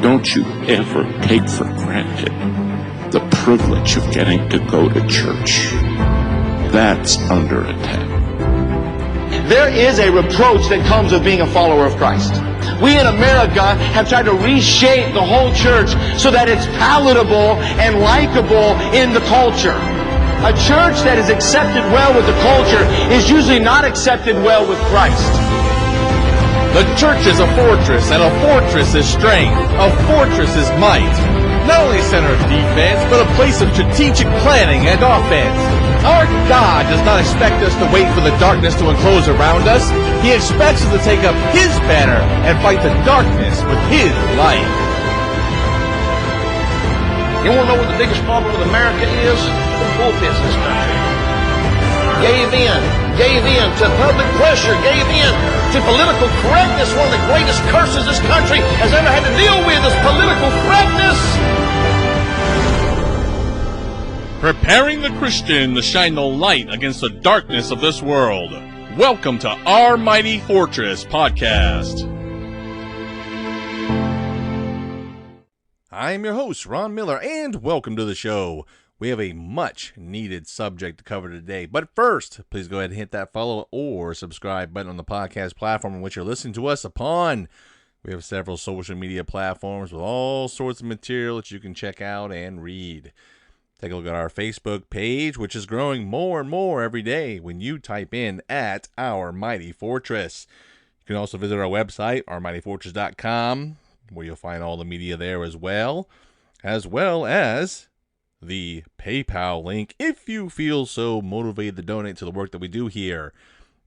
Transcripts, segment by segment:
Don't you ever take for granted the privilege of getting to go to church. That's under attack. There is a reproach that comes with being a follower of Christ. We in America have tried to reshape the whole church so that it's palatable and likable in the culture. A church that is accepted well with the culture is usually not accepted well with Christ. The church is a fortress, and a fortress is strength. A fortress is might. Not only a center of defense, but a place of strategic planning and offense. Our God does not expect us to wait for the darkness to enclose around us. He expects us to take up His banner and fight the darkness with His light. You want to know what the biggest problem with America is? The pulpits in this country. Gave in to public pressure, gave in to political correctness. One of the greatest curses this country has ever had to deal with is political correctness. Preparing the Christian to shine the light against the darkness of this world. Welcome to Our Mighty Fortress Podcast. I'm your host, Ron Miller, and welcome to the show. We have a much-needed subject to cover today. But first, please go ahead and hit that follow or subscribe button on the podcast platform in which you're listening to us upon. We have several social media platforms with all sorts of material that you can check out and read. Take a look at our Facebook page, which is growing more and more every day when you type in at Our Mighty Fortress. You can also visit our website, ourmightyfortress.com, where you'll find all the media there as well as the PayPal link if you feel so motivated to donate to the work that we do here.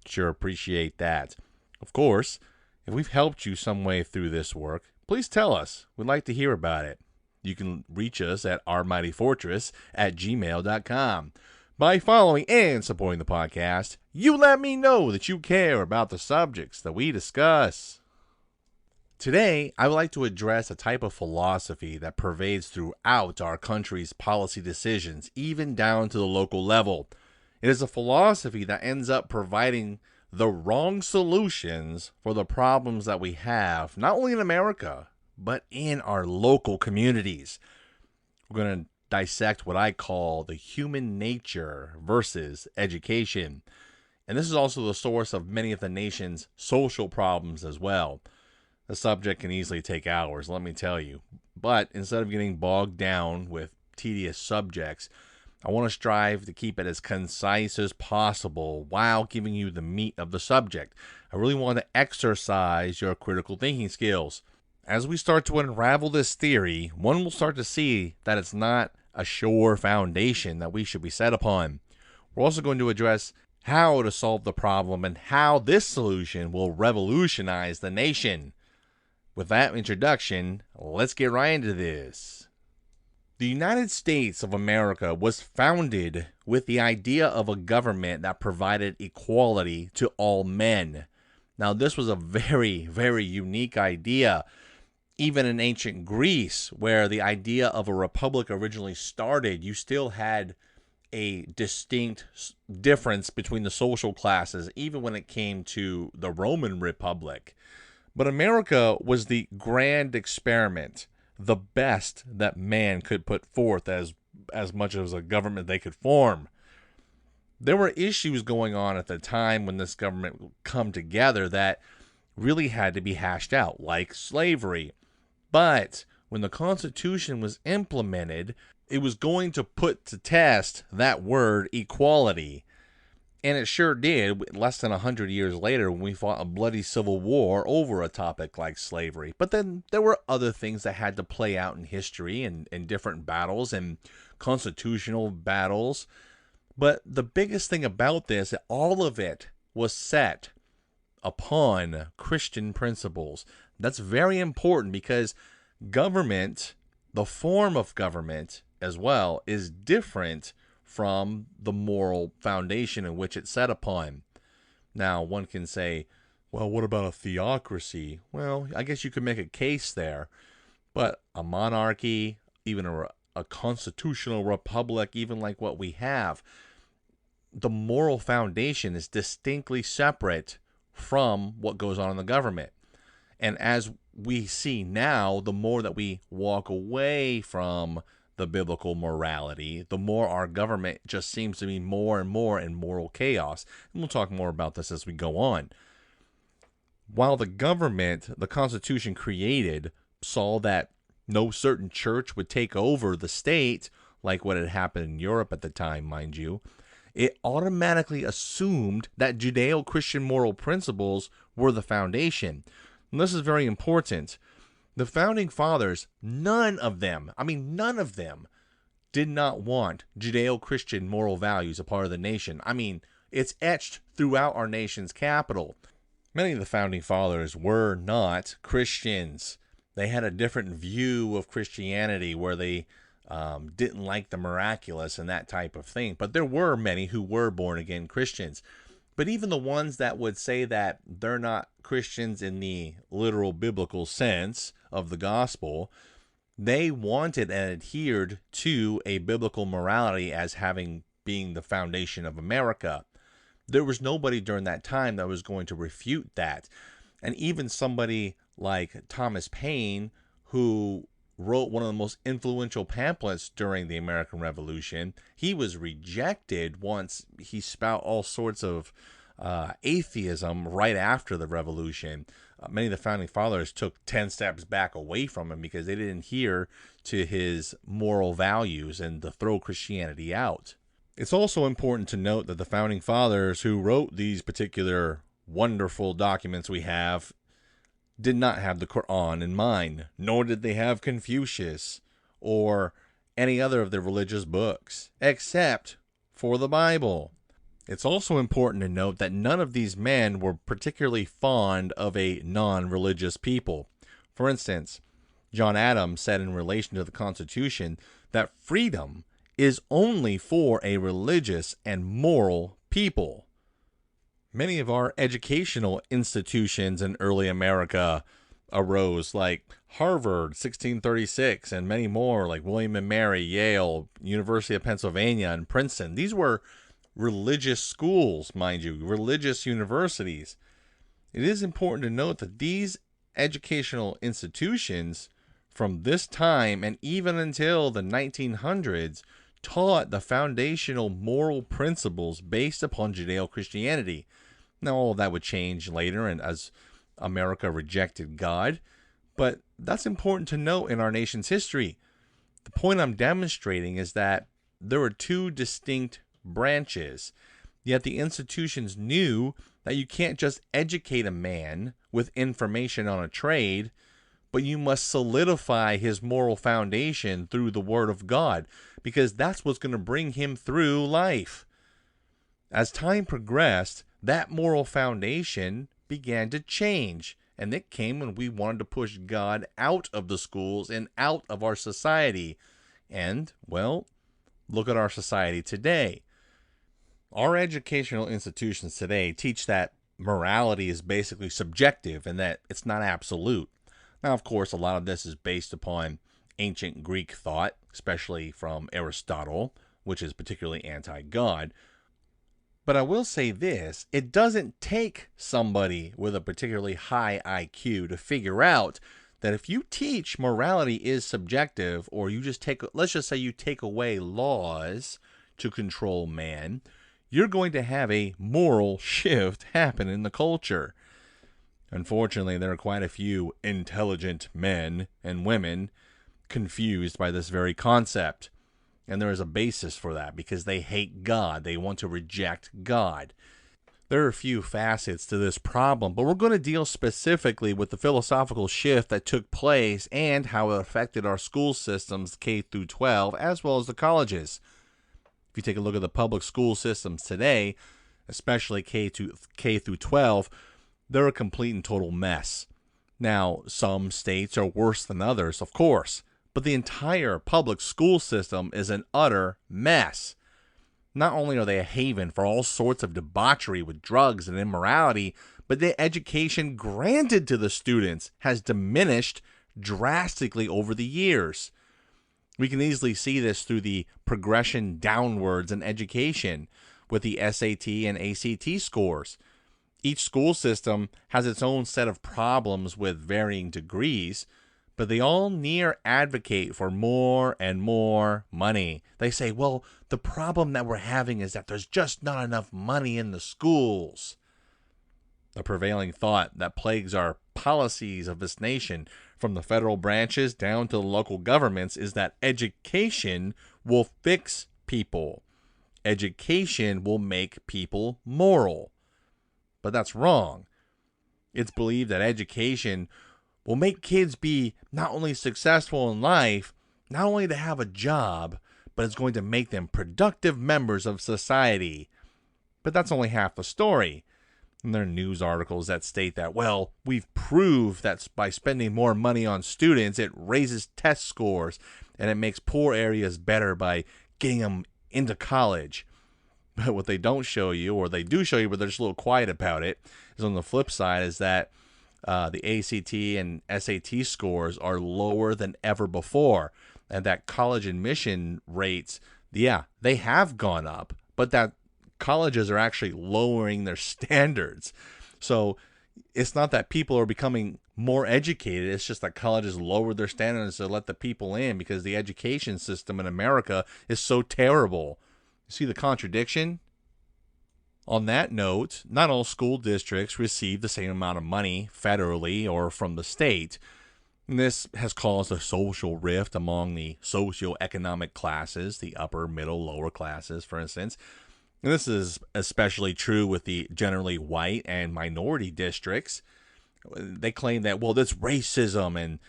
Sure appreciate that. Of course, if we've helped you some way through this work, please tell us. We'd like to hear about it. You can reach us at ourmightyfortress@gmail.com. By following and supporting the podcast, you let me know that you care about the subjects that we discuss. Today, I would like to address a type of philosophy that pervades throughout our country's policy decisions, even down to the local level. It is a philosophy that ends up providing the wrong solutions for the problems that we have, not only in America, but in our local communities. We're going to dissect what I call the human nature versus education. And this is also the source of many of the nation's social problems as well. The subject can easily take hours, let me tell you. But instead of getting bogged down with tedious subjects, I want to strive to keep it as concise as possible while giving you the meat of the subject. I really want to exercise your critical thinking skills. As we start to unravel this theory, one will start to see that it's not a sure foundation that we should be set upon. We're also going to address how to solve the problem and how this solution will revolutionize the nation. With that introduction, let's get right into this. The United States of America was founded with the idea of a government that provided equality to all men. Now, this was a very, very unique idea. Even in ancient Greece, where the idea of a republic originally started, you still had a distinct difference between the social classes, even when it came to the Roman Republic. But America was the grand experiment, the best that man could put forth as much as a government they could form. There were issues going on at the time when this government would come together that really had to be hashed out, like slavery. But when the Constitution was implemented, it was going to put to test that word equality. And it sure did, less than 100 years later when we fought a bloody civil war over a topic like slavery. But then there were other things that had to play out in history and different battles and constitutional battles. But the biggest thing about this, all of it was set upon Christian principles. That's very important because government, the form of government as well, is different from the moral foundation in which it's set upon. Now, one can say, well, what about a theocracy? Well, I guess you could make a case there. But a monarchy, even a constitutional republic, even like what we have, the moral foundation is distinctly separate from what goes on in the government. And as we see now, the more that we walk away from the biblical morality, the more our government just seems to be more and more in moral chaos. And we'll talk more about this as we go on. While the government, the Constitution created, saw that no certain church would take over the state, like what had happened in Europe at the time, mind you, it automatically assumed that Judeo-Christian moral principles were the foundation. And this is very important. The Founding Fathers, none of them did not want Judeo-Christian moral values a part of the nation. It's etched throughout our nation's capital. Many of the Founding Fathers were not Christians. They had a different view of Christianity where they didn't like the miraculous and that type of thing. But there were many who were born-again Christians. But even the ones that would say that they're not Christians in the literal biblical sense of the gospel, they wanted and adhered to a biblical morality as being the foundation of America. There was nobody during that time that was going to refute that. And even somebody like Thomas Paine, who wrote one of the most influential pamphlets during the American Revolution, he was rejected once he spout all sorts of atheism right after the revolution. Many of the Founding Fathers took 10 steps back away from him because they didn't adhere to his moral values and to throw Christianity out. It's also important to note that the Founding Fathers who wrote these particular wonderful documents we have did not have the Quran in mind, nor did they have Confucius or any other of the religious books, except for the Bible. It's also important to note that none of these men were particularly fond of a non-religious people. For instance, John Adams said in relation to the Constitution that freedom is only for a religious and moral people. Many of our educational institutions in early America arose, like Harvard, 1636, and many more, like William and Mary, Yale, University of Pennsylvania, and Princeton. These were religious schools, mind you, religious universities. It is important to note that these educational institutions from this time and even until the 1900s taught the foundational moral principles based upon Judeo-Christianity. Now, all of that would change later and as America rejected God, but that's important to note in our nation's history. The point I'm demonstrating is that there were two distinct branches, yet the institutions knew that you can't just educate a man with information on a trade, but you must solidify his moral foundation through the Word of God, because that's what's going to bring him through life. As time progressed, that moral foundation began to change, and it came when we wanted to push God out of the schools and out of our society. And, well, look at our society today. Our educational institutions today teach that morality is basically subjective and that it's not absolute. Now, of course, a lot of this is based upon ancient Greek thought, especially from Aristotle, which is particularly anti-God. But I will say this, it doesn't take somebody with a particularly high IQ to figure out that if you teach morality is subjective, or you just let's just say you take away laws to control man, you're going to have a moral shift happen in the culture. Unfortunately, there are quite a few intelligent men and women confused by this very concept. And there is a basis for that because they hate God. They want to reject God. There are a few facets to this problem, but we're going to deal specifically with the philosophical shift that took place and how it affected our school systems, K through 12, as well as the colleges. If you take a look at the public school systems today, especially K through 12, they're a complete and total mess. Now, some states are worse than others, of course, but the entire public school system is an utter mess. Not only are they a haven for all sorts of debauchery with drugs and immorality, but the education granted to the students has diminished drastically over the years. We can easily see this through the progression downwards in education with the SAT and ACT scores. Each school system has its own set of problems with varying degrees, but they all near advocate for more and more money. They say, well, the problem that we're having is that there's just not enough money in the schools. The prevailing thought that plagues our policies of this nation, from the federal branches down to the local governments, is that education will fix people. Education will make people moral. But that's wrong. It's believed that education will make kids be not only successful in life, not only to have a job, but it's going to make them productive members of society. But that's only half the story. And there are news articles that state that, well, we've proved that by spending more money on students, it raises test scores and it makes poor areas better by getting them into college. But what they don't show you, or they do show you, but they're just a little quiet about it, is on the flip side is that the ACT and SAT scores are lower than ever before. And that college admission rates, yeah, they have gone up, but that colleges are actually lowering their standards. So it's not that people are becoming more educated. It's just that colleges lowered their standards to let the people in because the education system in America is so terrible. You see the contradiction? On that note, not all school districts receive the same amount of money federally or from the state. And this has caused a social rift among the socioeconomic classes, the upper, middle, lower classes, for instance. And this is especially true with the generally white and minority districts. They claim that, well, that's racism, and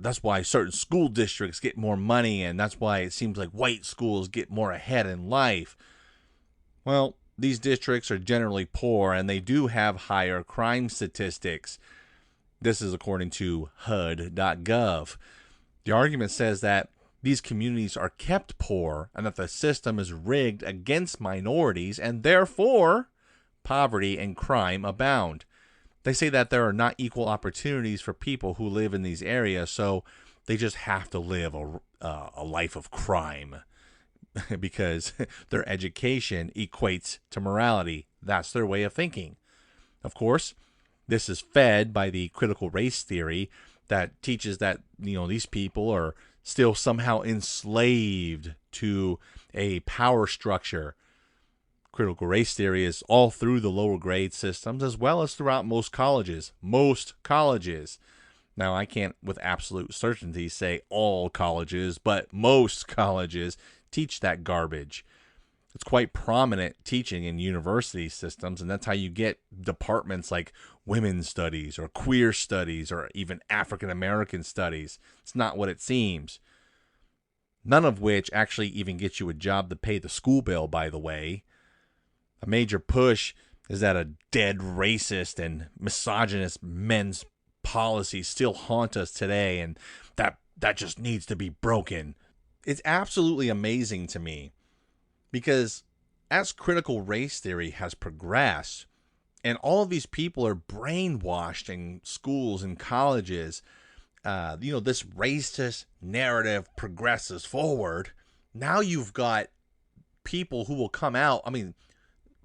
that's why certain school districts get more money, and that's why it seems like white schools get more ahead in life. Well, these districts are generally poor, and they do have higher crime statistics. This is according to HUD.gov. The argument says that these communities are kept poor and that the system is rigged against minorities, and therefore poverty and crime abound. They say that there are not equal opportunities for people who live in these areas, so they just have to live a life of crime because their education equates to morality. That's their way of thinking. Of course, this is fed by the critical race theory that teaches that, these people are still somehow enslaved to a power structure. Critical race theory is all through the lower grade systems as well as throughout most colleges. Most colleges. Now, I can't with absolute certainty say all colleges, but most colleges teach that garbage. It's quite prominent teaching in university systems, and that's how you get departments like women's studies or queer studies or even African American studies. It's not what it seems. None of which actually even gets you a job to pay the school bill, by the way. A major push is that a dead racist and misogynist men's policies still haunt us today, and that just needs to be broken. It's absolutely amazing to me. Because as critical race theory has progressed, and all of these people are brainwashed in schools and colleges, this racist narrative progresses forward. Now you've got people who will come out,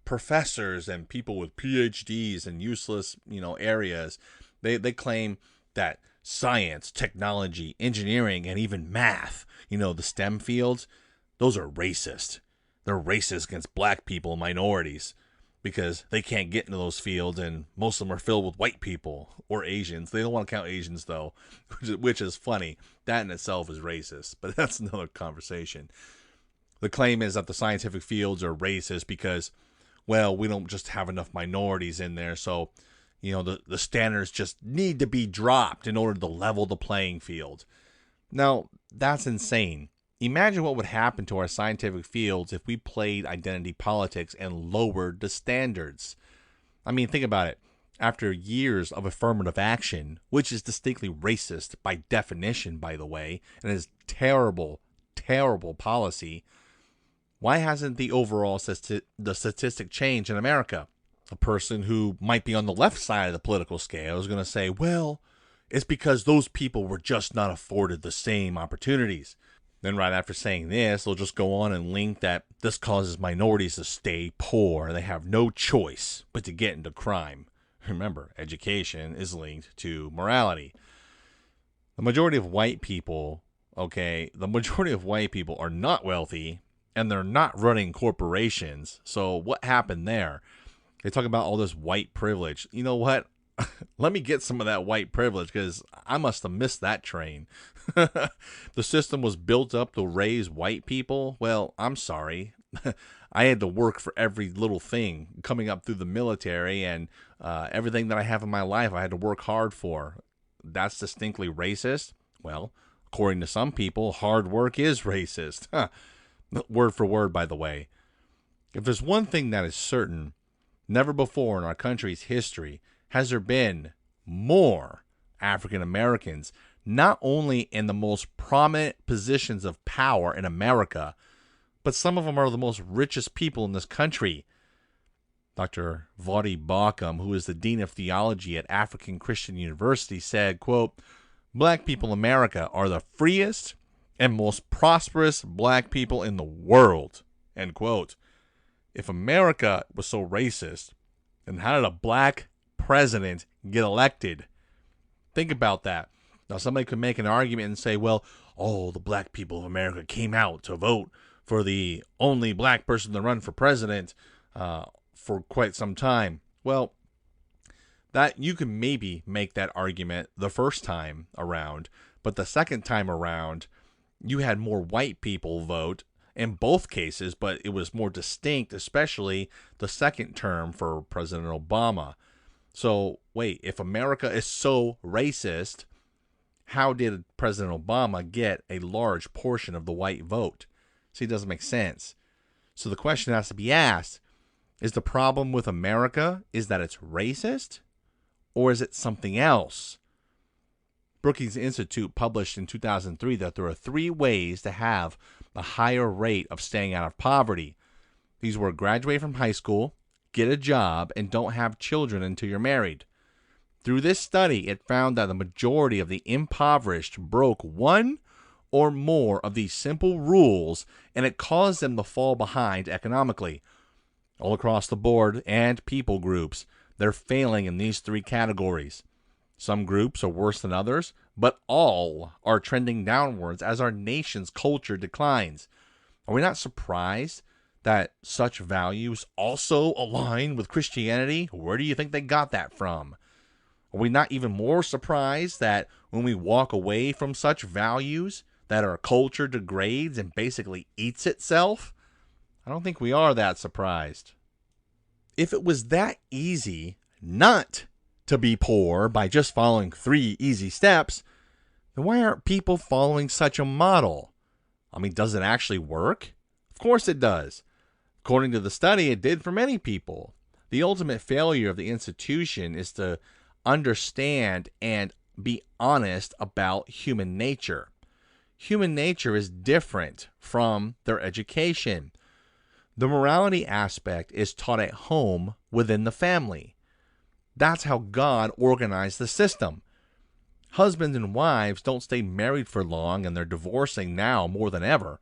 professors and people with PhDs in useless, areas. They claim that science, technology, engineering, and even math, the STEM fields, those are racist. They're racist against black people and minorities because they can't get into those fields, and most of them are filled with white people or Asians. They don't want to count Asians, though, which is funny. That in itself is racist, but that's another conversation. The claim is that the scientific fields are racist because, well, we don't just have enough minorities in there, so, the standards just need to be dropped in order to level the playing field. Now, that's insane. Imagine what would happen to our scientific fields if we played identity politics and lowered the standards. Think about it. After years of affirmative action, which is distinctly racist by definition, by the way, and is terrible, terrible policy, why hasn't the overall statistic changed in America? A person who might be on the left side of the political scale is going to say, well, it's because those people were just not afforded the same opportunities. Then right after saying this, they'll just go on and link that this causes minorities to stay poor. They have no choice but to get into crime. Remember, education is linked to morality. The majority of white people, the majority of white people are not wealthy and they're not running corporations. So what happened there? They talk about all this white privilege. You know what? Let me get some of that white privilege because I must have missed that train. The system was built up to raise white people. Well, I'm sorry. I had to work for every little thing coming up through the military, and everything that I have in my life I had to work hard for. That's distinctly racist. Well, according to some people, hard work is racist. Word for word, by the way. If there's one thing that is certain, never before in our country's history has there been more African Americans, not only in the most prominent positions of power in America, but some of them are the most richest people in this country. Dr. Vaughty Bauckham, who is the Dean of Theology at African Christian University, said, quote, "Black people in America are the freest and most prosperous black people in the world," end quote. If America was so racist, then how did a black president get elected? Think about that. Now, somebody could make an argument and say, well, all the black people of America came out to vote for the only black person to run for president for quite some time. Well, that you can maybe make that argument the first time around, but the second time around, you had more white people vote in both cases, but it was more distinct, especially the second term for President Obama. So, wait, if America is so racist, how did President Obama get a large portion of the white vote? See, it doesn't make sense. So the question has to be asked, is the problem with America is that it's racist, or is it something else? Brookings Institute published in 2003 that there are 3 ways to have a higher rate of staying out of poverty. These were graduate from high school, get a job, and don't have children until you're married. Through this study, it found that the majority of the impoverished broke one or more of these simple rules, and it caused them to fall behind economically. All across the board and people groups, they're failing in these 3 categories. Some groups are worse than others, but all are trending downwards as our nation's culture declines. Are we not surprised that such values also align with Christianity? Where do you think they got that from? Are we not even more surprised that when we walk away from such values, that our culture degrades and basically eats itself? I don't think we are that surprised. If it was that easy not to be poor by just following 3 easy steps, then why aren't people following such a model? I mean, does it actually work? Of course it does. According to the study, it did for many people. The ultimate failure of the institution is to understand and be honest about human nature. Human nature is different from their education. The morality aspect is taught at home within the family. That's how God organized the system. Husbands and wives don't stay married for long, and they're divorcing now more than ever.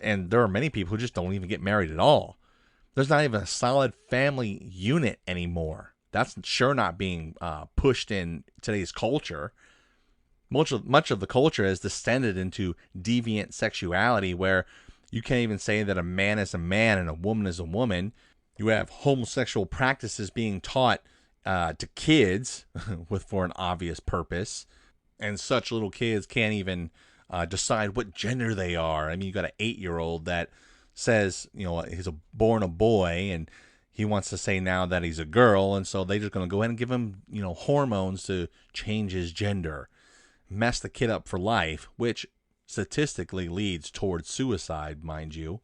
And there are many people who just don't even get married at all. There's not even a solid family unit anymore. That's sure not being pushed in today's culture. Much of the culture has descended into deviant sexuality where you can't even say that a man is a man and a woman is a woman. You have homosexual practices being taught to kids for an obvious purpose. And such little kids can't even decide what gender they are. I mean, you got an 8-year-old that says, he's born a boy and he wants to say now that he's a girl. And so they're just going to go ahead and give him, hormones to change his gender. Mess the kid up for life, which statistically leads towards suicide, mind you.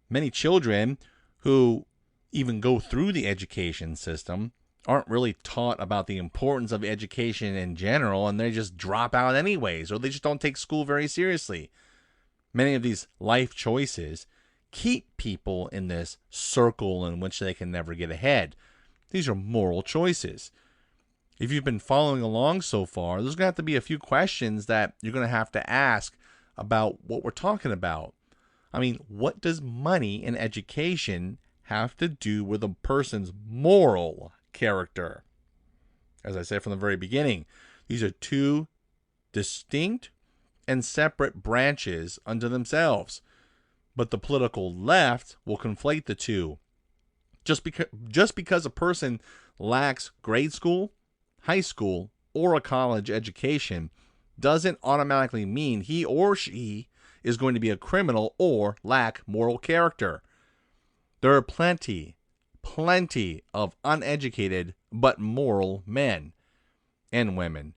Many children who even go through the education system aren't really taught about the importance of education in general, and they just drop out anyways, or they just don't take school very seriously. Many of these life choices keep people in this circle in which they can never get ahead. These are moral choices. If you've been following along so far, there's going to have to be a few questions that you're going to have to ask about what we're talking about. I mean, what does money and education have to do with a person's moral character? As I said from the very beginning, these are two distinct and separate branches unto themselves. But the political left will conflate the two. Just because a person lacks grade school, high school, or a college education doesn't automatically mean he or she is going to be a criminal or lack moral character. There are plenty of uneducated but moral men and women.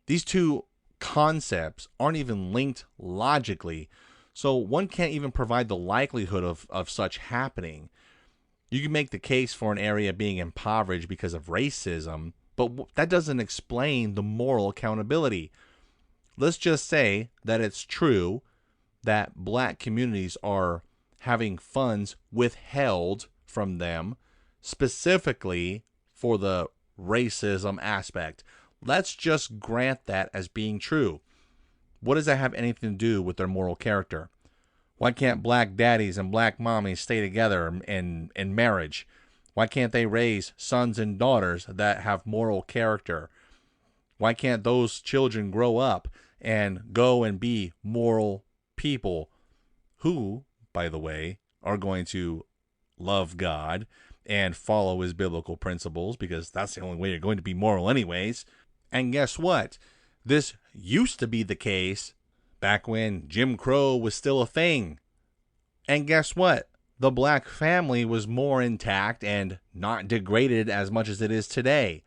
These two concepts aren't even linked logically, so one can't even provide the likelihood of such happening. You can make the case for an area being impoverished because of racism, but that doesn't explain the moral accountability. Let's just say that it's true that black communities are having funds withheld from them specifically for the racism aspect. Let's just grant that as being true. What does that have anything to do with their moral character? Why can't black daddies and black mommies stay together in marriage? Why can't they raise sons and daughters that have moral character? Why can't those children grow up and go and be moral people who, by the way, are going to love God and follow his biblical principles, because that's the only way you're going to be moral anyways? And guess what? This used to be the case back when Jim Crow was still a thing. And guess what? The black family was more intact and not degraded as much as it is today.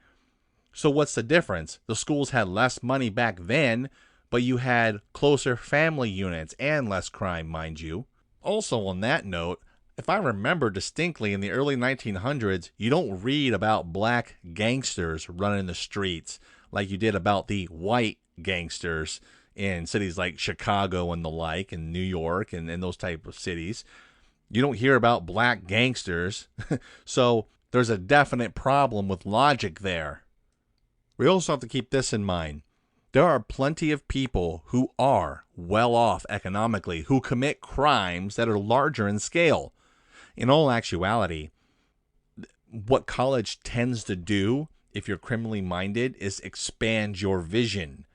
So what's the difference? The schools had less money back then, but you had closer family units and less crime, mind you. Also on that note, if I remember distinctly, in the early 1900s, you don't read about black gangsters running the streets like you did about the white gangsters in cities like Chicago and the like, and New York and those type of cities. You don't hear about black gangsters. So there's a definite problem with logic there. We also have to keep this in mind. There are plenty of people who are well off economically who commit crimes that are larger in scale. In all actuality, what college tends to do, if you're criminally minded, is expand your vision.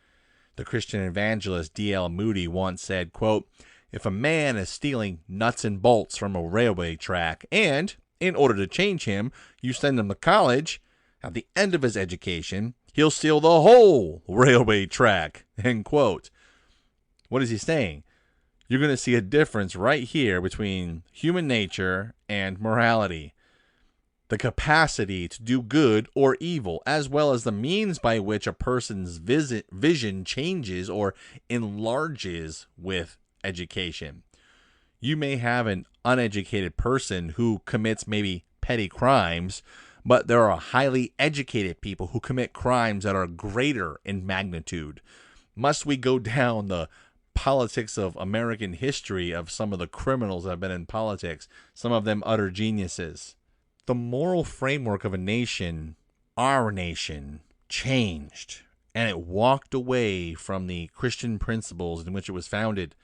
The Christian evangelist D.L. Moody once said, quote, "If a man is stealing nuts and bolts from a railway track, and, in order to change him, you send him to college, at the end of his education, he'll steal the whole railway track," end quote. What is he saying? You're going to see a difference right here between human nature and morality. The capacity to do good or evil, as well as the means by which a person's vision changes or enlarges with education. You may have an uneducated person who commits maybe petty crimes, but there are highly educated people who commit crimes that are greater in magnitude. Must we go down the politics of American history of some of the criminals that have been in politics, some of them utter geniuses? The moral framework of a nation, our nation, changed, and it walked away from the Christian principles in which it was founded.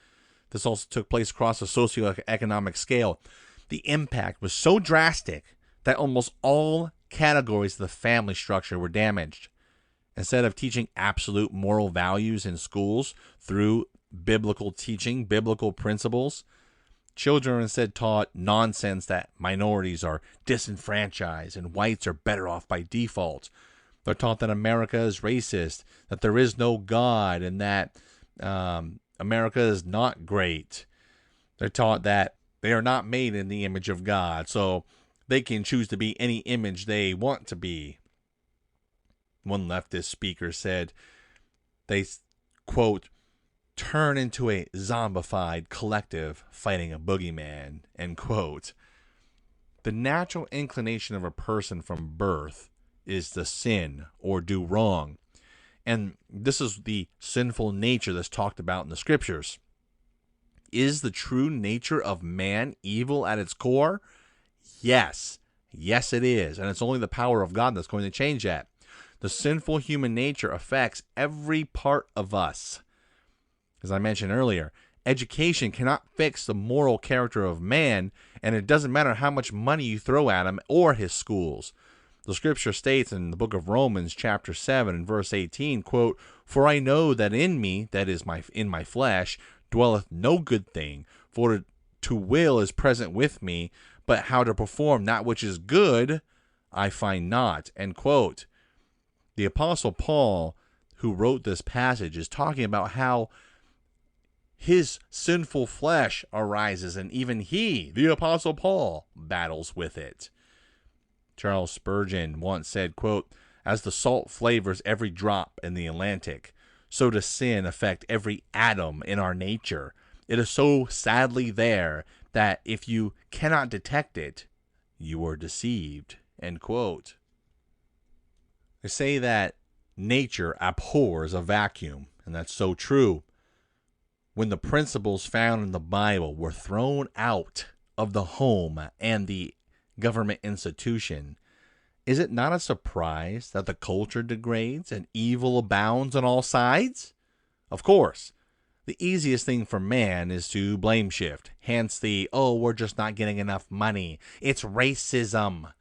This also took place across a socioeconomic scale. The impact was so drastic that almost all categories of the family structure were damaged. Instead of teaching absolute moral values in schools through biblical teaching, biblical principles, children are instead taught nonsense that minorities are disenfranchised and whites are better off by default. They're taught that America is racist, that there is no God, and that America is not great. They're taught that they are not made in the image of God, so they can choose to be any image they want to be. One leftist speaker said they, quote, "turn into a zombified collective fighting a boogeyman," end quote. The natural inclination of a person from birth is to sin or do wrong. And this is the sinful nature that's talked about in the scriptures. Is the true nature of man evil at its core? Yes. Yes, it is. And it's only the power of God that's going to change that. The sinful human nature affects every part of us. As I mentioned earlier, education cannot fix the moral character of man, and it doesn't matter how much money you throw at him or his schools. The scripture states in the book of Romans, chapter 7, and verse 18, quote, "For I know that in me, that is in my flesh, dwelleth no good thing, for to will is present with me, but how to perform that which is good, I find not." End quote. The Apostle Paul, who wrote this passage, is talking about how his sinful flesh arises, and even he, the Apostle Paul, battles with it. Charles Spurgeon once said, quote, "As the salt flavors every drop in the Atlantic, so does sin affect every atom in our nature. It is so sadly there that if you cannot detect it, you are deceived." End quote. They say that nature abhors a vacuum, and that's so true. When the principles found in the Bible were thrown out of the home and the government institution, is it not a surprise that the culture degrades and evil abounds on all sides? Of course, the easiest thing for man is to blame shift. Hence the, "Oh, we're just not getting enough money. It's racism."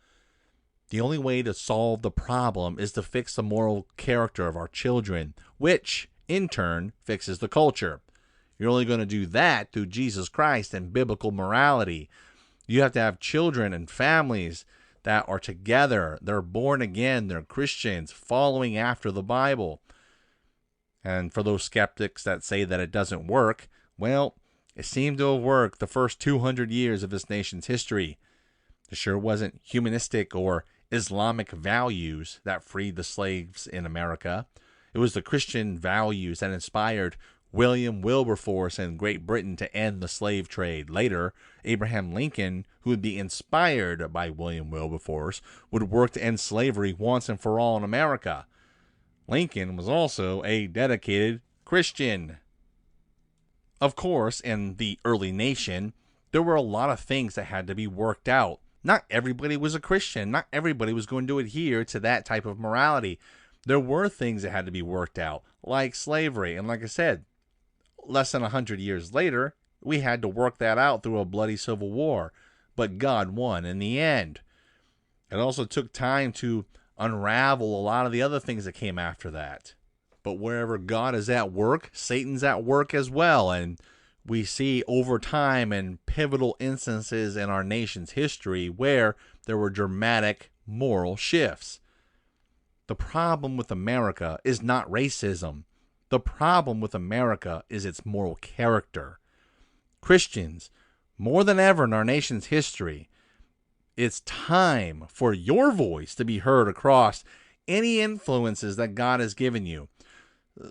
The only way to solve the problem is to fix the moral character of our children, which, in turn, fixes the culture. You're only going to do that through Jesus Christ and biblical morality. You have to have children and families that are together. They're born again. They're Christians following after the Bible. And for those skeptics that say that it doesn't work, well, it seemed to have worked the first 200 years of this nation's history. It sure wasn't humanistic or Islamic values that freed the slaves in America. It was the Christian values that inspired William Wilberforce in Great Britain to end the slave trade. Later, Abraham Lincoln, who would be inspired by William Wilberforce, would work to end slavery once and for all in America. Lincoln was also a dedicated Christian. Of course, in the early nation, there were a lot of things that had to be worked out. Not everybody was a Christian. Not everybody was going to adhere to that type of morality. There were things that had to be worked out, like slavery. And like I said, less than 100 years later, we had to work that out through a bloody civil war. But God won in the end. It also took time to unravel a lot of the other things that came after that. But wherever God is at work, Satan's at work as well. And we see over time in pivotal instances in our nation's history where there were dramatic moral shifts. The problem with America is not racism. The problem with America is its moral character. Christians, more than ever in our nation's history, it's time for your voice to be heard across any influences that God has given you.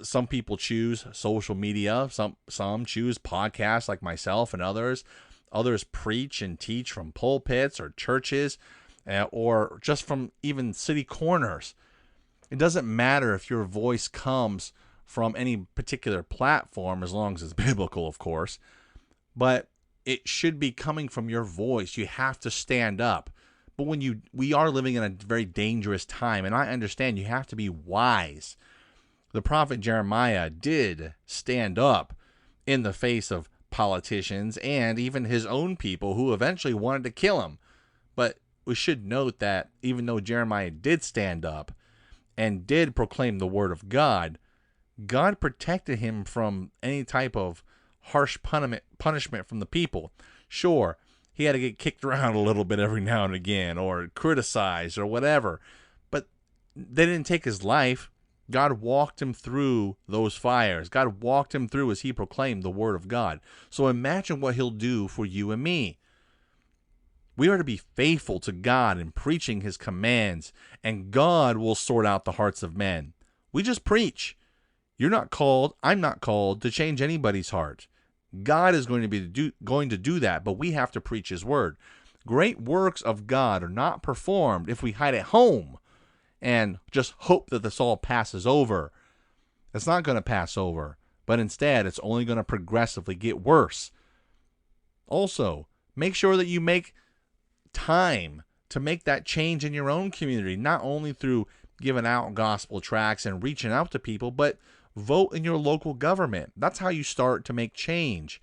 Some people choose social media. Some choose podcasts like myself and others. Others preach and teach from pulpits or churches or just from even city corners. It doesn't matter if your voice comes from any particular platform, as long as it's biblical, of course. But it should be coming from your voice. You have to stand up. But we are living in a very dangerous time, and I understand you have to be wise. The prophet Jeremiah did stand up in the face of politicians and even his own people who eventually wanted to kill him. But we should note that even though Jeremiah did stand up and did proclaim the word of God, God protected him from any type of harsh punishment from the people. Sure, he had to get kicked around a little bit every now and again or criticized or whatever, but they didn't take his life. God walked him through those fires. God walked him through as he proclaimed the word of God. So imagine what he'll do for you and me. We are to be faithful to God in preaching his commands, and God will sort out the hearts of men. We just preach. You're not called, I'm not called to change anybody's heart. God is going to do that, but we have to preach his word. Great works of God are not performed if we hide at home and just hope that this all passes over. It's not going to pass over, but instead it's only going to progressively get worse. Also, make sure that you make time to make that change in your own community, not only through giving out gospel tracts and reaching out to people, but Vote in your local government. That's how you start to make change.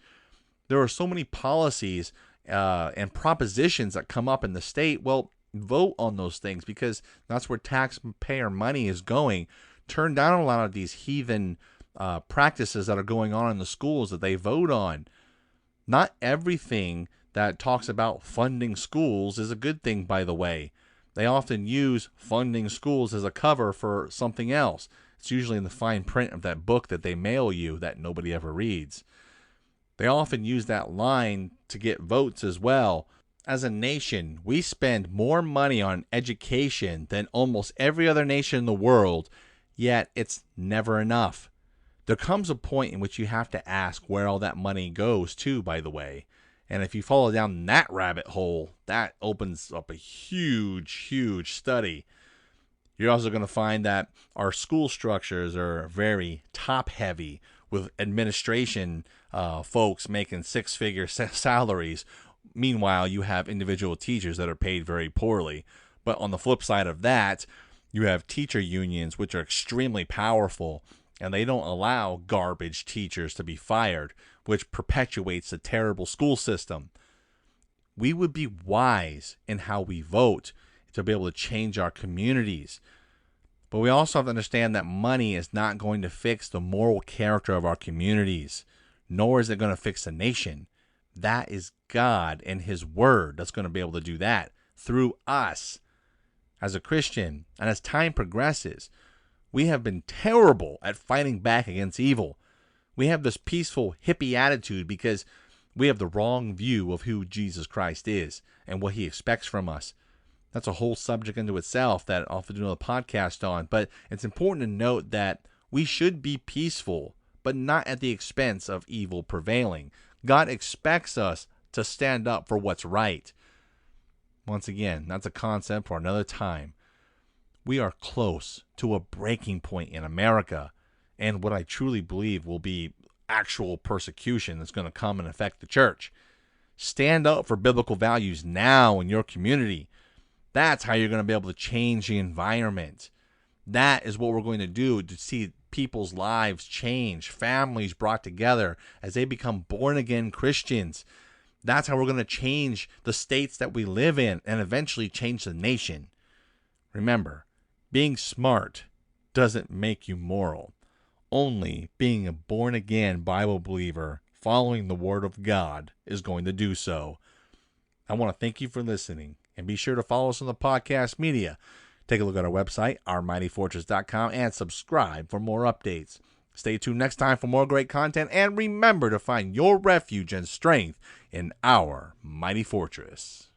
There are so many policies and propositions that come up in the state. Well, vote on those things because that's where taxpayer money is going. Turn down a lot of these heathen practices that are going on in the schools that they vote on. Not everything that talks about funding schools is a good thing, by the way. They often use funding schools as a cover for something else. It's usually in the fine print of that book that they mail you that nobody ever reads. They often use that line to get votes as well. As a nation, we spend more money on education than almost every other nation in the world, yet it's never enough. There comes a point in which you have to ask where all that money goes to, by the way. And if you follow down that rabbit hole, that opens up a huge, huge study. You're also going to find that our school structures are very top-heavy, with administration folks making six-figure salaries. Meanwhile, you have individual teachers that are paid very poorly. But on the flip side of that, you have teacher unions, which are extremely powerful, and they don't allow garbage teachers to be fired, which perpetuates the terrible school system. We would be wise in how we vote to be able to change our communities. But we also have to understand that money is not going to fix the moral character of our communities, nor is it going to fix the nation. That is God and His Word that's going to be able to do that through us as a Christian. And as time progresses, we have been terrible at fighting back against evil. We have this peaceful hippie attitude because we have the wrong view of who Jesus Christ is and what He expects from us. That's a whole subject into itself that I'll have to do another podcast on. But it's important to note that we should be peaceful, but not at the expense of evil prevailing. God expects us to stand up for what's right. Once again, that's a concept for another time. We are close to a breaking point in America, and what I truly believe will be actual persecution that's going to come and affect the church. Stand up for biblical values now in your community. That's how you're going to be able to change the environment. That is what we're going to do to see people's lives change, families brought together as they become born-again Christians. That's how we're going to change the states that we live in and eventually change the nation. Remember, being smart doesn't make you moral. Only being a born-again Bible believer following the Word of God is going to do so. I want to thank you for listening, and be sure to follow us on the podcast media. Take a look at our website, ourmightyfortress.com, and subscribe for more updates. Stay tuned next time for more great content, and remember to find your refuge and strength in our mighty fortress.